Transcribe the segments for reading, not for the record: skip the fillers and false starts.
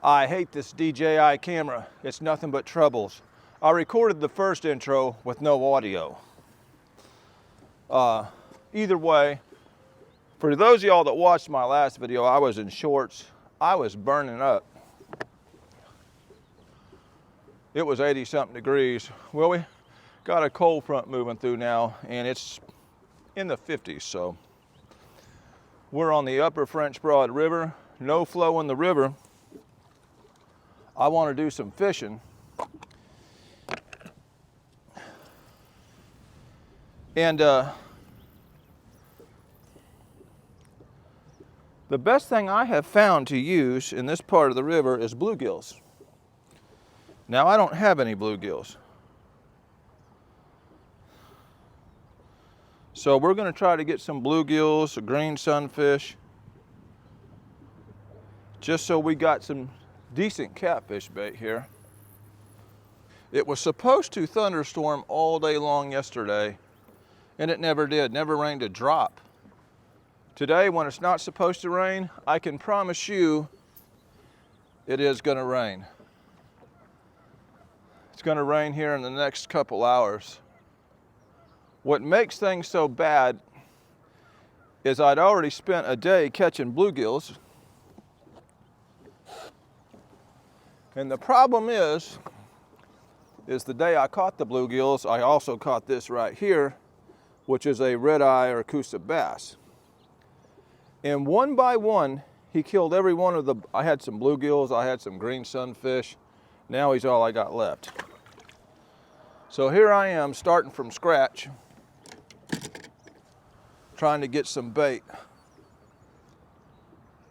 I hate this DJI camera. It's nothing but troubles. I recorded the first intro with no audio. Either way, for those of y'all that watched my last video, I was in shorts. I was burning up. It was 80-something degrees. Well, we got a cold front moving through now, and it's in the 50s, so. We're on the upper French Broad River. No flow in the river. I want to do some fishing. And the best thing I have found to use in this part of the river is bluegills. Now, I don't have any bluegills. So we're going to try to get some bluegills, a green sunfish, just so we got some decent catfish bait here. It was supposed to thunderstorm all day long yesterday, and it never did, never rained a drop. Today, when it's not supposed to rain, I can promise you it is going to rain. It's going to rain here in the next couple hours. What makes things so bad is I'd already spent a day catching bluegills. And the problem is the day I caught the bluegills, I also caught this right here, which is a red-eye or Coosa bass. And one by one, he killed every one of the, I had some bluegills, I had some green sunfish. Now he's all I got left. So here I am starting from scratch, trying to get some bait.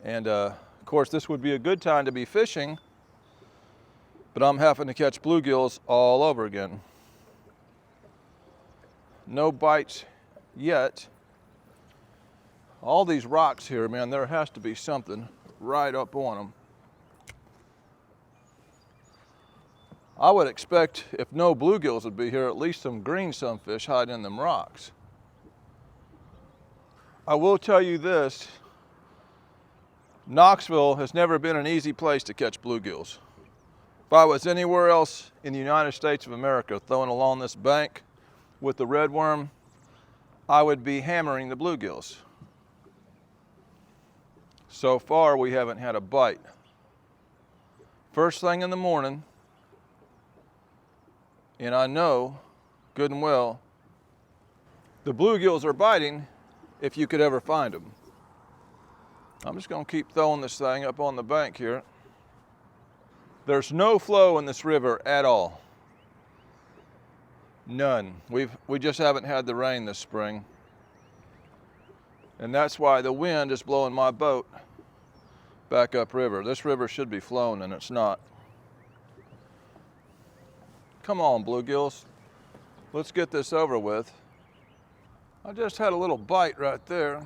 And of course, this would be a good time to be fishing, but I'm having to catch bluegills all over again. No bites yet. All these rocks here, man, there has to be something right up on them. I would expect if no bluegills would be here, at least some green sunfish hiding in them rocks. I will tell you this, Knoxville has never been an easy place to catch bluegills. If I was anywhere else in the United States of America throwing along this bank with the redworm, I would be hammering the bluegills. So far, we haven't had a bite. First thing in the morning, and I know good and well, the bluegills are biting if you could ever find them. I'm just going to keep throwing this thing up on the bank here. There's no flow in this river at all. None. We just haven't had the rain this spring. And that's why the wind is blowing my boat back upriver. This river should be flowing and it's not. Come on, bluegills. Let's get this over with. I just had a little bite right there.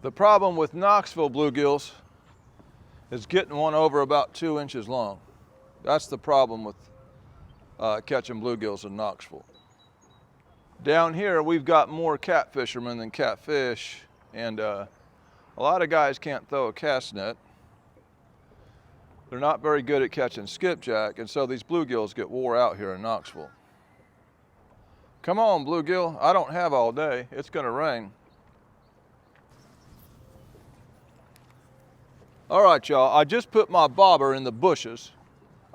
The problem with Knoxville bluegills is getting one over about 2 inches long. That's the problem with catching bluegills in Knoxville. Down here, we've got more catfishermen than catfish, and a lot of guys can't throw a cast net. They're not very good at catching skipjack, and so these bluegills get wore out here in Knoxville. Come on, bluegill. I don't have all day. It's gonna rain. All right, y'all, I just put my bobber in the bushes.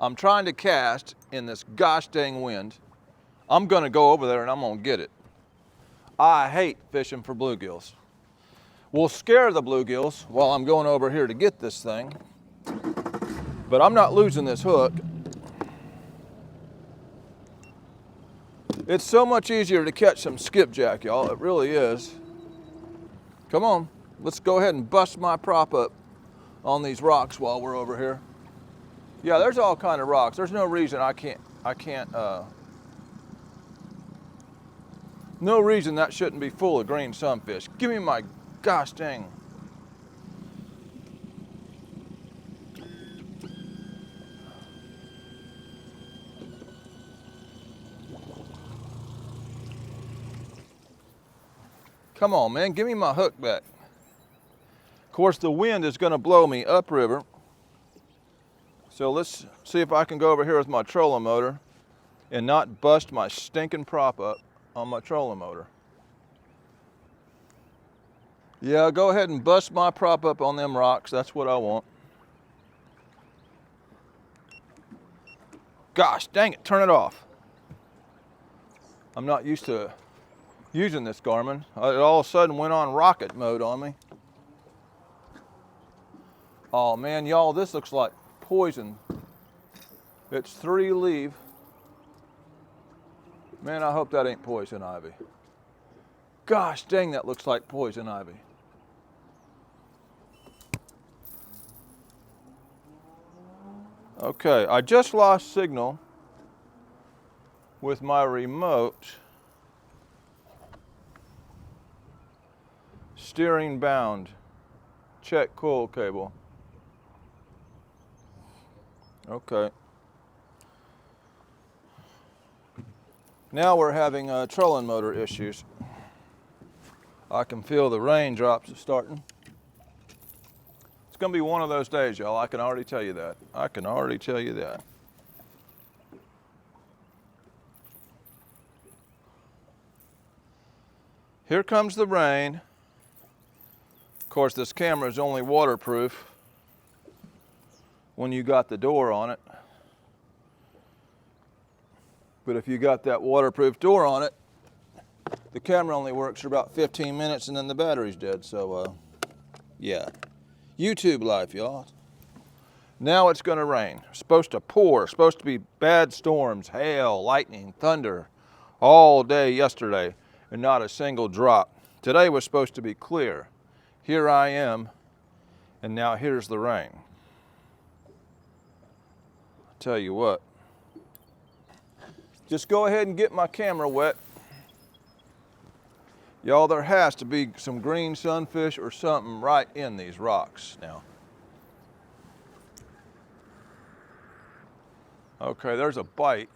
I'm trying to cast in this gosh dang wind. I'm gonna go over there and I'm gonna get it. I hate fishing for bluegills. We'll scare the bluegills while I'm going over here to get this thing. But I'm not losing this hook. It's so much easier to catch some skipjack, y'all. It really is. Come on, let's go ahead and bust my prop up on these rocks while we're over here. Yeah, there's all kind of rocks. There's no reason no reason that shouldn't be full of green sunfish. Give me my gosh dang. Come on, man, give me my hook back. course, the wind is going to blow me upriver. So let's see if I can go over here with my trolling motor and not bust my stinking prop up on my trolling motor. Yeah, go ahead and bust my prop up on them rocks. That's what I want. Gosh, dang it, turn it off. I'm not used to using this Garmin. It all of a sudden went on rocket mode on me. Oh man, y'all, this looks like poison. It's 3 leaf. Man, I hope that ain't poison ivy. Gosh dang, that looks like poison ivy. Okay, I just lost signal with my remote. Steering bound. Check coil cable. Okay. Now we're having trolling motor issues. I can feel the raindrops starting. It's gonna be one of those days, y'all. I can already tell you that. I can already tell you that. Here comes the rain. Of course, this camera is only waterproof when you got the door on it. But if you got that waterproof door on it, the camera only works for about 15 minutes and then the battery's dead. So, yeah. YouTube life, y'all. Now it's gonna rain. It's supposed to pour, supposed to be bad storms, hail, lightning, thunder, all day yesterday, and not a single drop. Today was supposed to be clear. Here I am, and now here's the rain. I'll tell you what. Just go ahead and get my camera wet. Y'all, there has to be some green sunfish or something right in these rocks now. Okay, there's a bite.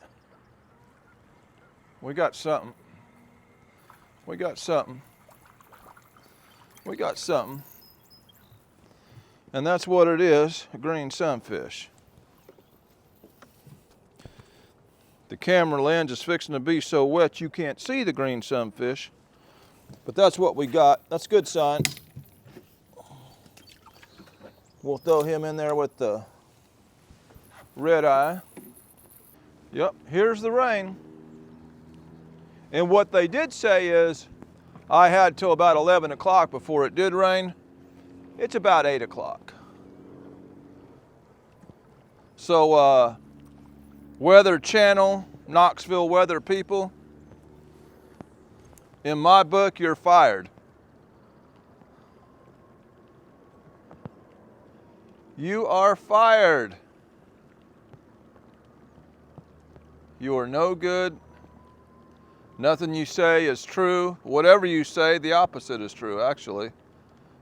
We got something. We got something. We got something. And that's what it is, a green sunfish. The camera lens is fixing to be so wet you can't see the green sunfish. But that's what we got. That's a good sign. We'll throw him in there with the red eye. Yep, here's the rain. And what they did say is, I had till about 11 o'clock before it did rain. It's about 8 o'clock. So, Weather Channel, Knoxville weather people, in my book, you're fired. You are fired. You are no good. Nothing you say is true. Whatever you say, the opposite is true, actually.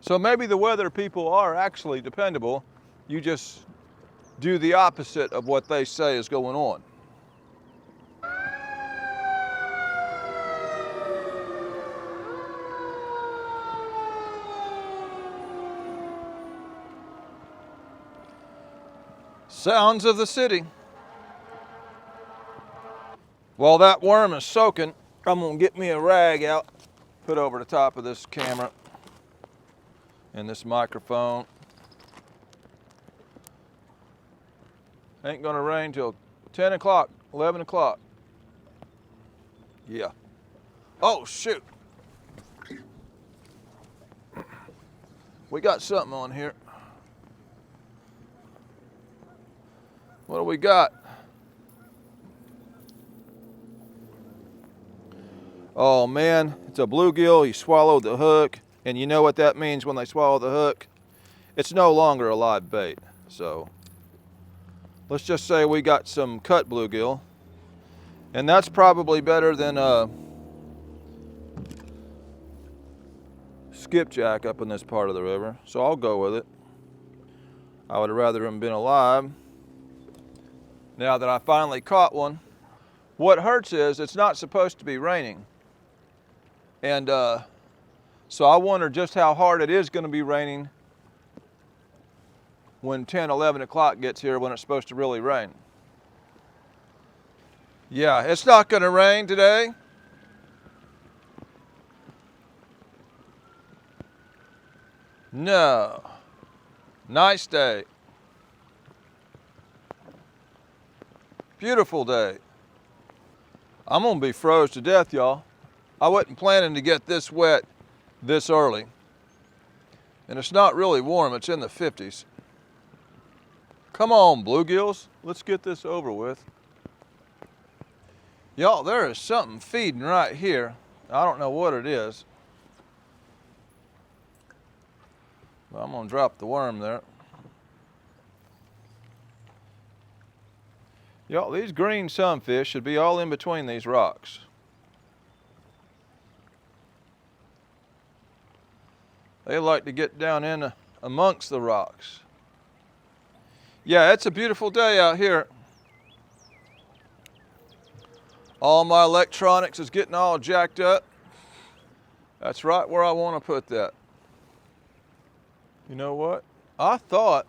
So maybe the weather people are actually dependable. You just do the opposite of what they say is going on. Sounds of the city. While that worm is soaking, I'm gonna get me a rag out, put over the top of this camera and this microphone. Ain't gonna rain till 10 o'clock, 11 o'clock. Yeah. Oh, shoot. We got something on here. What do we got? Oh man, it's a bluegill. He swallowed the hook. And you know what that means when they swallow the hook? It's no longer a live bait. So let's just say we got some cut bluegill. And that's probably better than skipjack up in this part of the river. So I'll go with it. I would have rather him been alive. Now that I finally caught one. What hurts is it's not supposed to be raining. And so I wonder just how hard it is going to be raining when 10, 11 o'clock gets here when it's supposed to really rain. Yeah, it's not going to rain today. No. Nice day. Beautiful day. I'm going to be froze to death, y'all. I wasn't planning to get this wet this early. And it's not really warm, it's in the 50s. Come on, bluegills, let's get this over with. Y'all, there is something feeding right here. I don't know what it is. But I'm gonna drop the worm there. Y'all, these green sunfish should be all in between these rocks. They like to get down in amongst the rocks. Yeah, it's a beautiful day out here. All my electronics is getting all jacked up. That's right where I want to put that. You know what? I thought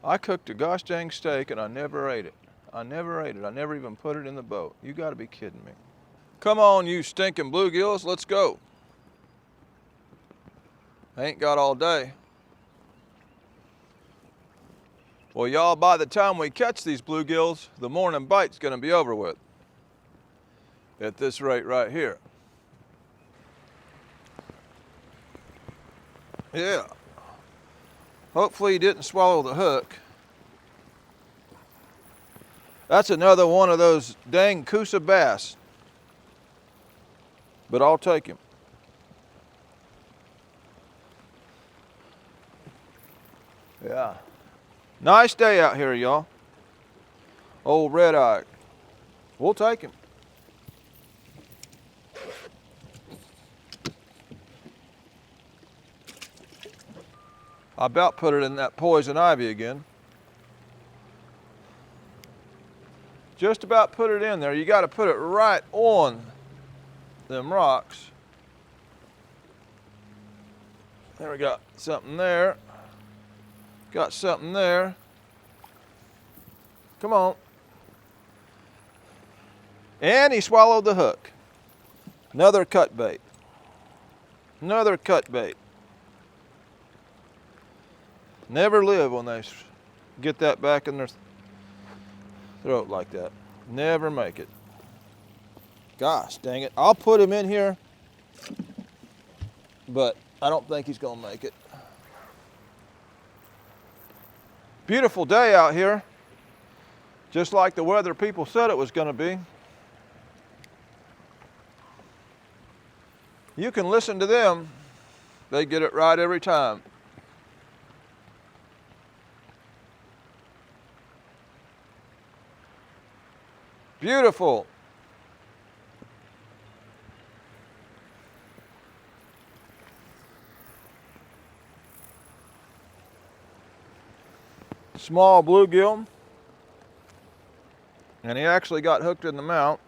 I cooked a gosh dang steak and I never ate it. I never ate it. I never even put it in the boat. You gotta be kidding me. Come on, you stinking bluegills, let's go. I ain't got all day. Well, y'all, by the time we catch these bluegills, the morning bite's gonna be over with. At this rate right here. Yeah. Hopefully he didn't swallow the hook. That's another one of those dang Coosa bass. But I'll take him. Yeah. Nice day out here, y'all. Old red eye. We'll take him. I about put it in that poison ivy again. Just about put it in there. You got to put it right on them rocks. There we got something there. Got something there. Come on. And he swallowed the hook. Another cut bait. Another cut bait. Never live when they get that back in their throat like that. Never make it. Gosh dang it. I'll put him in here, but I don't think he's gonna make it. Beautiful day out here. Just like the weather people said it was gonna be. You can listen to them. They get it right every time. Beautiful. Small bluegill. And he actually got hooked in the mouth.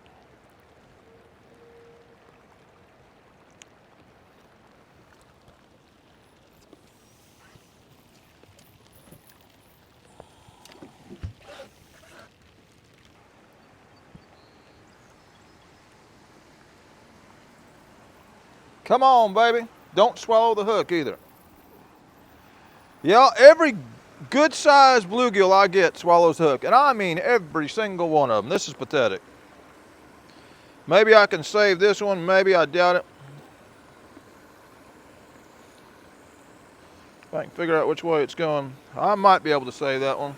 Come on, baby. Don't swallow the hook either. Yeah, every good-sized bluegill I get swallows the hook. And I mean every single one of them. This is pathetic. Maybe I can save this one. Maybe I doubt it. If I can figure out which way it's going, I might be able to save that one.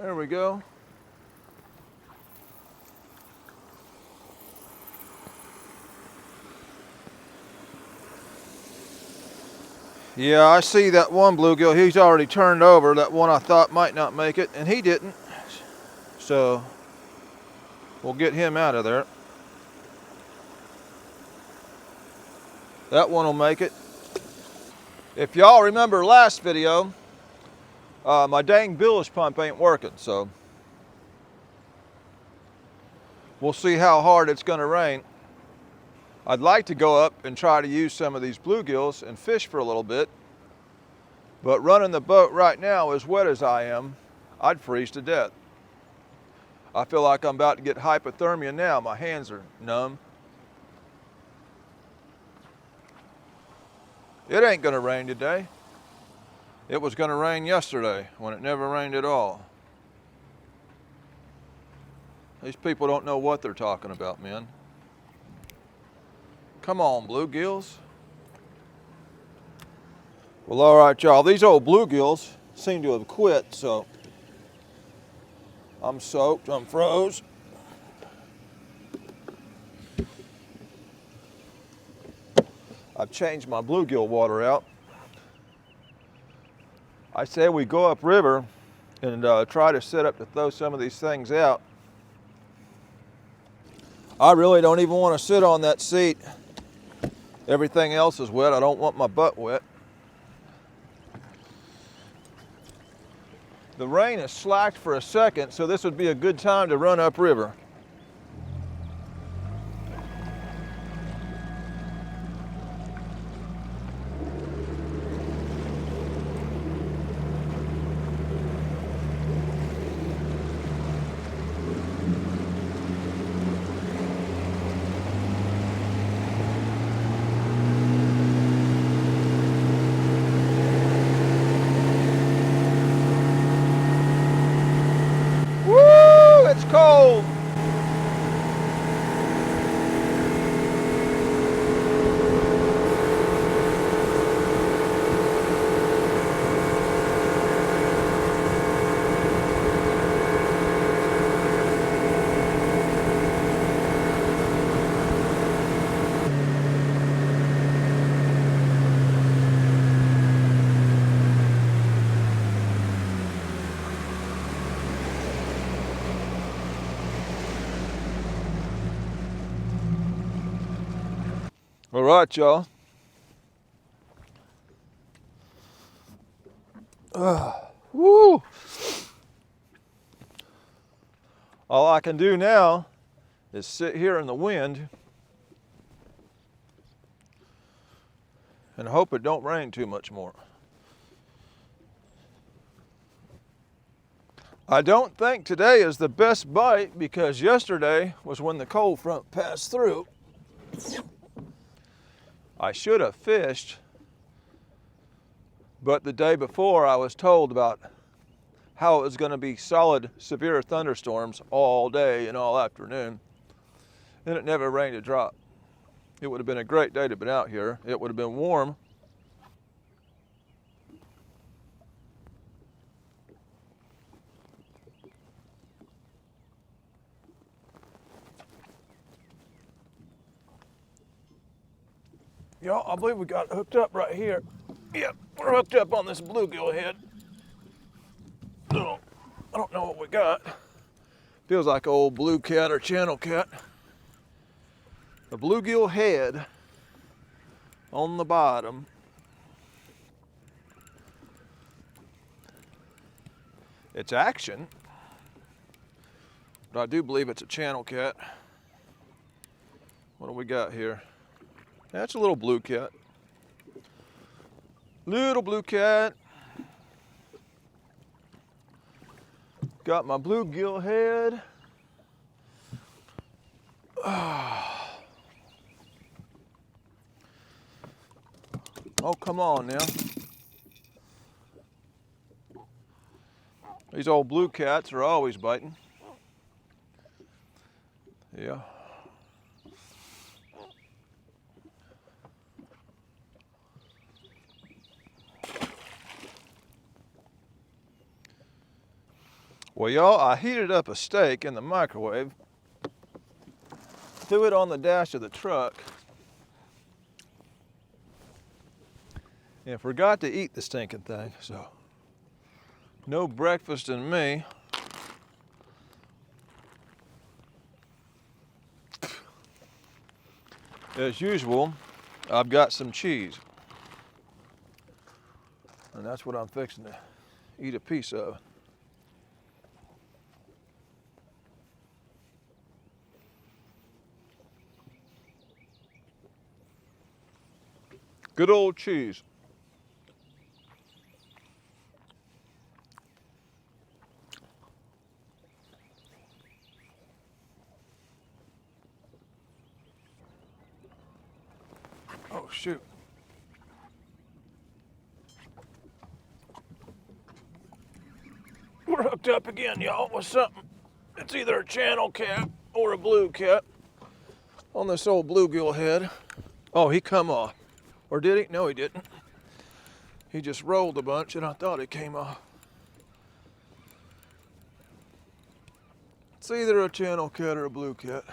There we go. Yeah, I see that one bluegill. He's already turned over. That one I thought might not make it, and he didn't. So we'll get him out of there. That one will make it. If y'all remember last video, my dang bilge pump ain't working, so we'll see how hard it's gonna rain. I'd like to go up and try to use some of these bluegills and fish for a little bit, but running the boat right now, as wet as I am, I'd freeze to death. I feel like I'm about to get hypothermia now. My hands are numb. It ain't gonna rain today. It was gonna rain yesterday when it never rained at all. These people don't know what they're talking about, man. Come on, bluegills. Well, all right, y'all. These old bluegills seem to have quit, so I'm soaked, I'm froze. I've changed my bluegill water out. I say we go upriver and try to set up to throw some of these things out. I really don't even want to sit on that seat. Everything else is wet. I don't want my butt wet. The rain has slacked for a second, so this would be a good time to run upriver. Woo! It's cold! All right, y'all. Woo! All I can do now is sit here in the wind and hope it don't rain too much more. I don't think today is the best bite because yesterday was when the cold front passed through. I should have fished, but the day before I was told about how it was going to be solid, severe thunderstorms all day and all afternoon, and it never rained a drop. It would have been a great day to have been out here. It would have been warm. Y'all, I believe we got hooked up right here. Yep, we're hooked up on this bluegill head. I don't know what we got. Feels like an old blue cat or channel cat. A bluegill head on the bottom. It's action, but I do believe it's a channel cat. What do we got here? That's a little blue cat. Little blue cat. Got my bluegill head. Oh, come on now. These old blue cats are always biting. Yeah. Well, y'all, I heated up a steak in the microwave, threw it on the dash of the truck, and forgot to eat the stinking thing, so no breakfast in me. As usual, I've got some cheese, and that's what I'm fixing to eat a piece of. Good old cheese. Oh, shoot. We're hooked up again, y'all, with something. It's either a channel cat or a blue cat on this old bluegill head. Oh, he come off. Or did he? No, he didn't. He just rolled a bunch and I thought it came off. It's either a channel cat or a blue cat.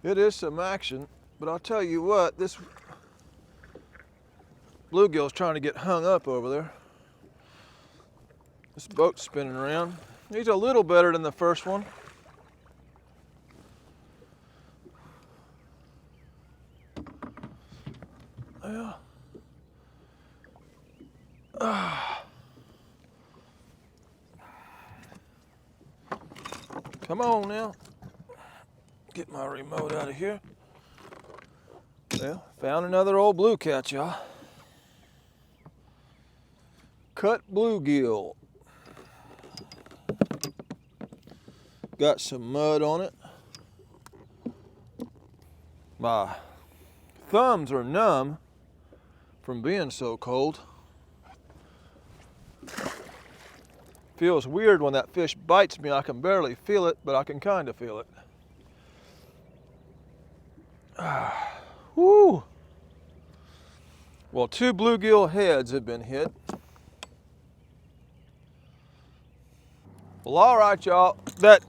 It is some action, but I'll tell you what, this bluegill's trying to get hung up over there. This boat's spinning around. He's a little better than the first one. Yeah. Come on now. Get my remote out of here. Well, found another old blue cat, y'all. Cut bluegill. Got some mud on it. My thumbs are numb from being so cold. Feels weird when that fish bites me. I can barely feel it, but I can kind of feel it. Woo! Well, 2 bluegill heads have been hit. Well, all right, y'all. That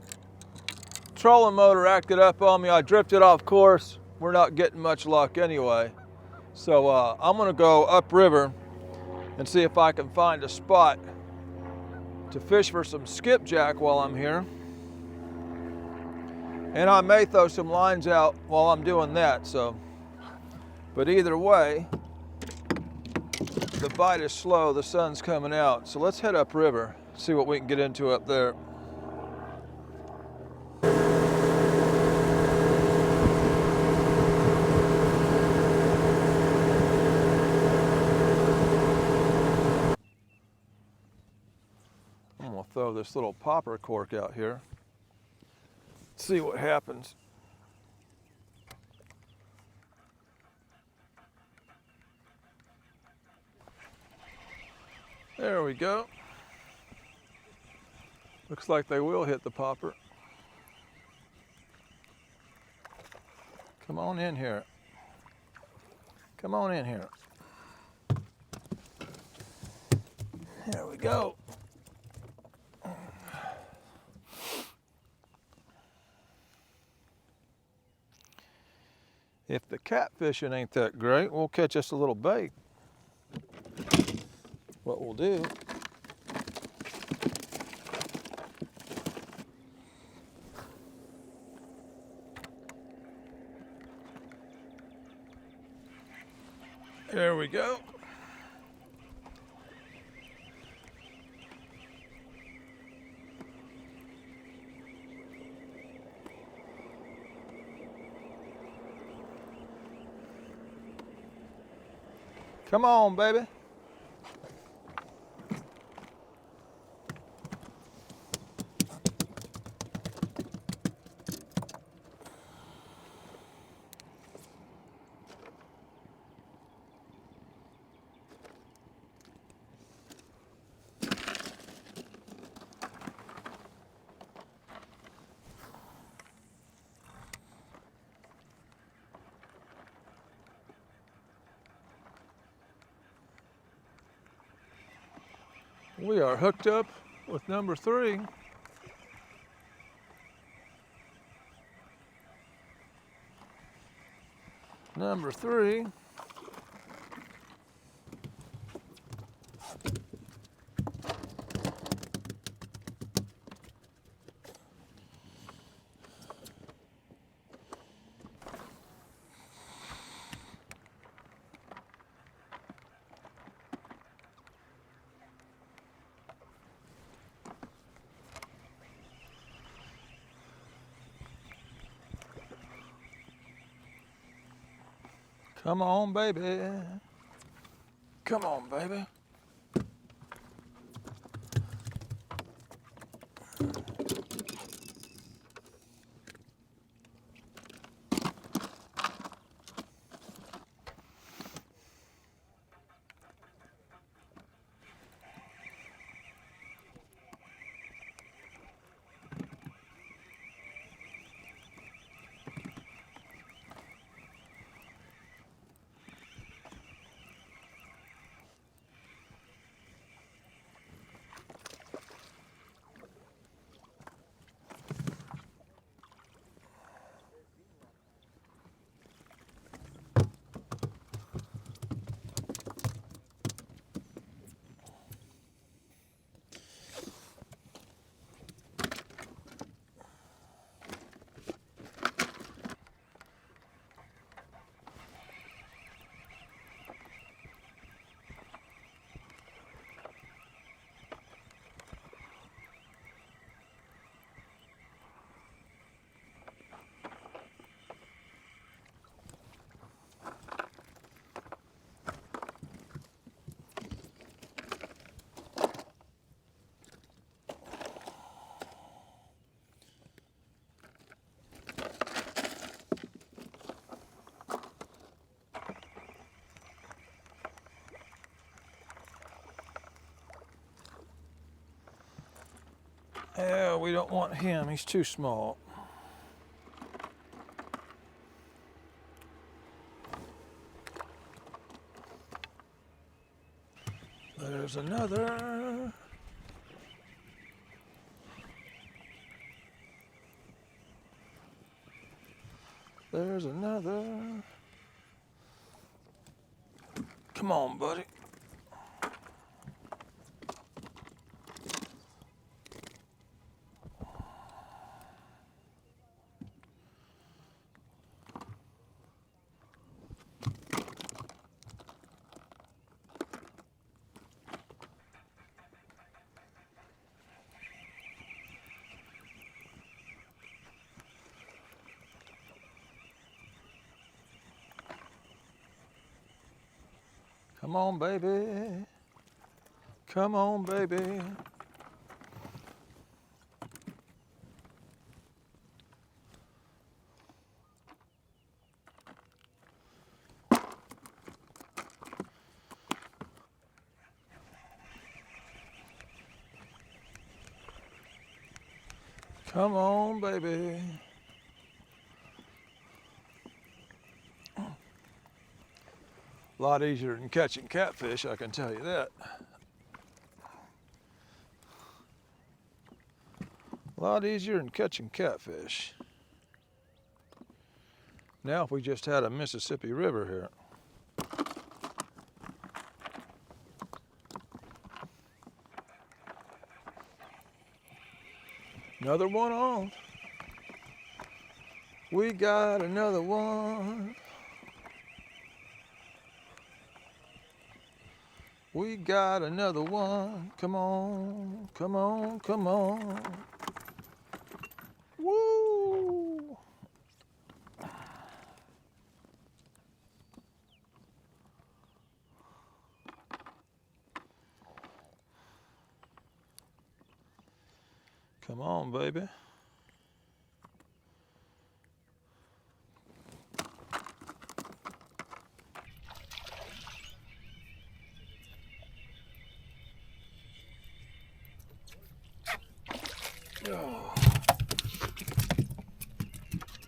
trolling motor acted up on me. I drifted off course. We're not getting much luck anyway. So I'm gonna go upriver and see if I can find a spot to fish for some skipjack while I'm here. And I may throw some lines out while I'm doing that, so. But either way, the bite is slow, the sun's coming out. So let's head upriver, see what we can get into up there. I'm gonna throw this little popper cork out here. See what happens. There we go. Looks like they will hit the popper. Come on in here. Come on in here. There we go. If the catfishing ain't that great, we'll catch us a little bait. What we'll do, there we go. Come on, baby. We are hooked up with number 3. Number 3. Come on, baby. Come on, baby. Yeah, we don't want him. He's too small. There's another. There's another. Come on, buddy. Come on, baby. Come on, baby. Come on, baby. A lot easier than catching catfish, I can tell you that. A lot easier than catching catfish. Now if we just had a Mississippi River here. Another one on. We got another one. We got another one. Come on, come on, come on. Woo! Come on, baby. Oh.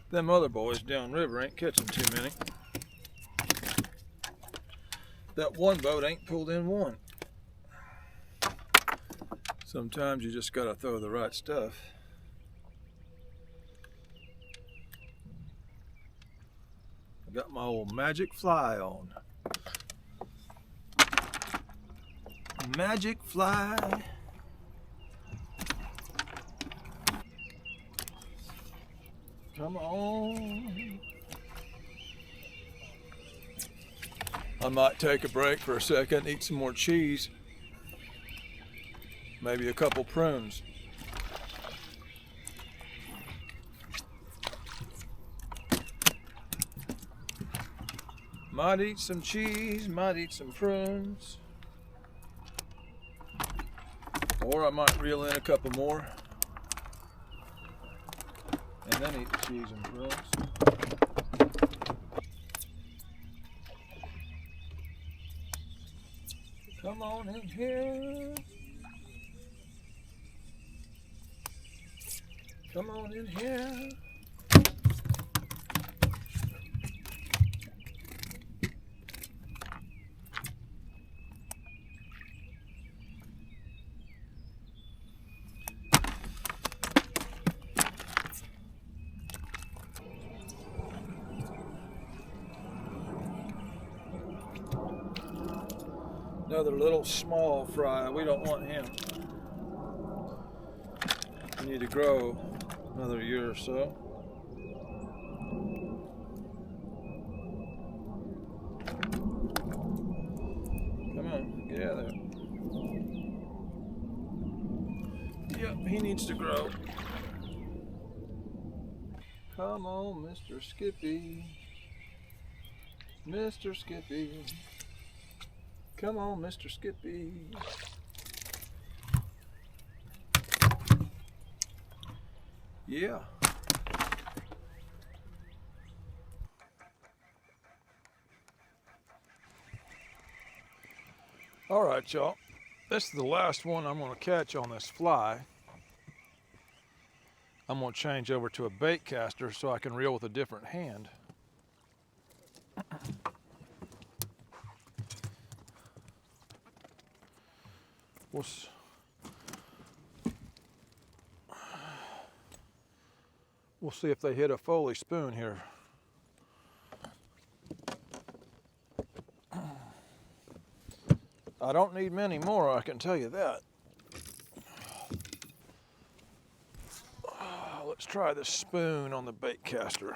Them other boys downriver ain't catching too many. That one boat ain't pulled in one. Sometimes you just gotta throw the right stuff. I got my old magic fly on. Magic fly. Come on. I might take a break for a second, eat some more cheese. Maybe a couple prunes. Might eat some cheese, might eat some prunes. Or I might reel in a couple more. And then eat the cheese and prunes. Come on in here. Come on in here. Another little small fry. We don't want him. We need to grow another year or so. Come on, get out of there. Yep, he needs to grow. Come on, Mr. Skippy. Mr. Skippy. Come on, Mr. Skippy. Yeah. All right, y'all. This is the last one I'm going to catch on this fly. I'm going to change over to a bait caster so I can reel with a different hand. We'll see if they hit a Foley spoon here. I don't need many more, I can tell you that. Let's try the spoon on the bait caster.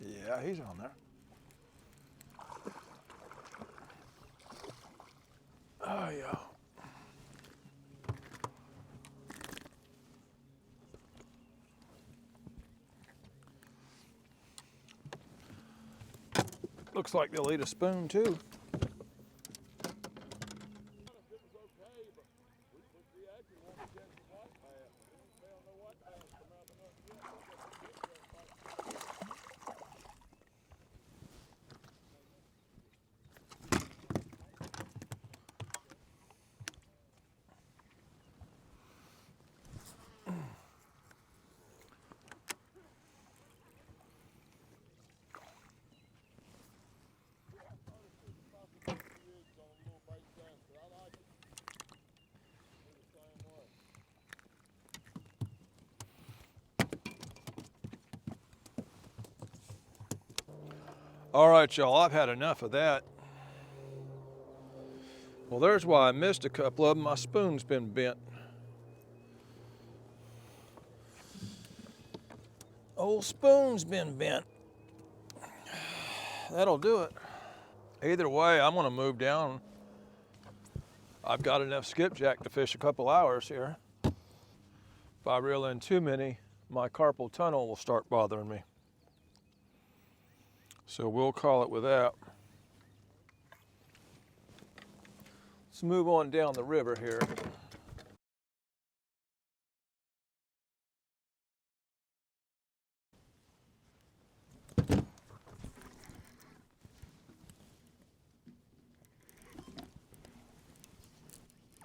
Yeah, he's on there. Oh, yeah. Looks like they'll eat a spoon too. All right, y'all, I've had enough of that. Well, there's why I missed a couple of them. My spoon's been bent. Old spoon's been bent. That'll do it. Either way, I'm gonna move down. I've got enough skipjack to fish a couple hours here. If I reel in too many, my carpal tunnel will start bothering me. So we'll call it with that. Let's move on down the river here.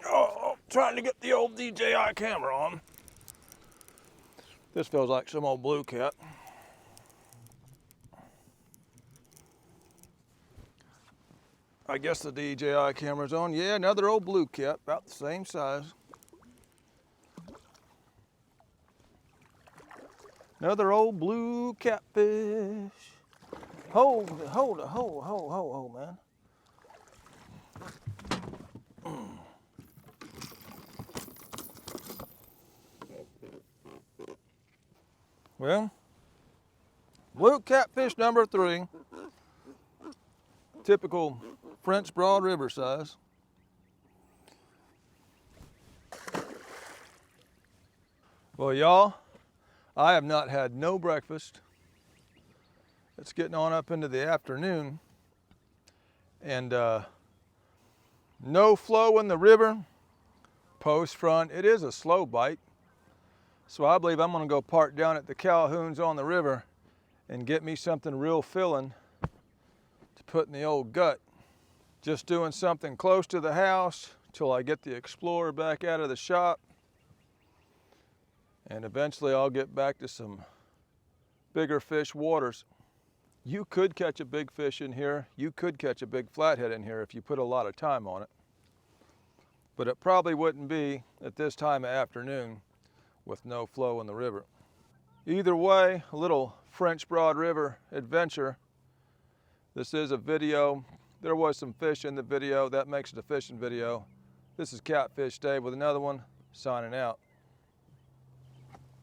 Oh, trying to get the old DJI camera on. This feels like some old blue cat. I guess the DJI camera's on. Yeah, another old blue cat, about the same size. Another old blue catfish. Hold, man. Well, blue catfish number 3, typical French Broad River size. Well, y'all, I have not had no breakfast. It's getting on up into the afternoon, and no flow in the river. Post front, it is a slow bite. So I believe I'm gonna go park down at the Calhoun's on the river and get me something real filling to put in the old gut. Just doing something close to the house till I get the Explorer back out of the shop. And eventually I'll get back to some bigger fish waters. You could catch a big fish in here. You could catch a big flathead in here if you put a lot of time on it. But it probably wouldn't be at this time of afternoon with no flow in the river. Either way, a little French Broad River adventure. This is a video. There was some fish in the video. That makes it a fishing video. This is Catfish Dave with another one, signing out.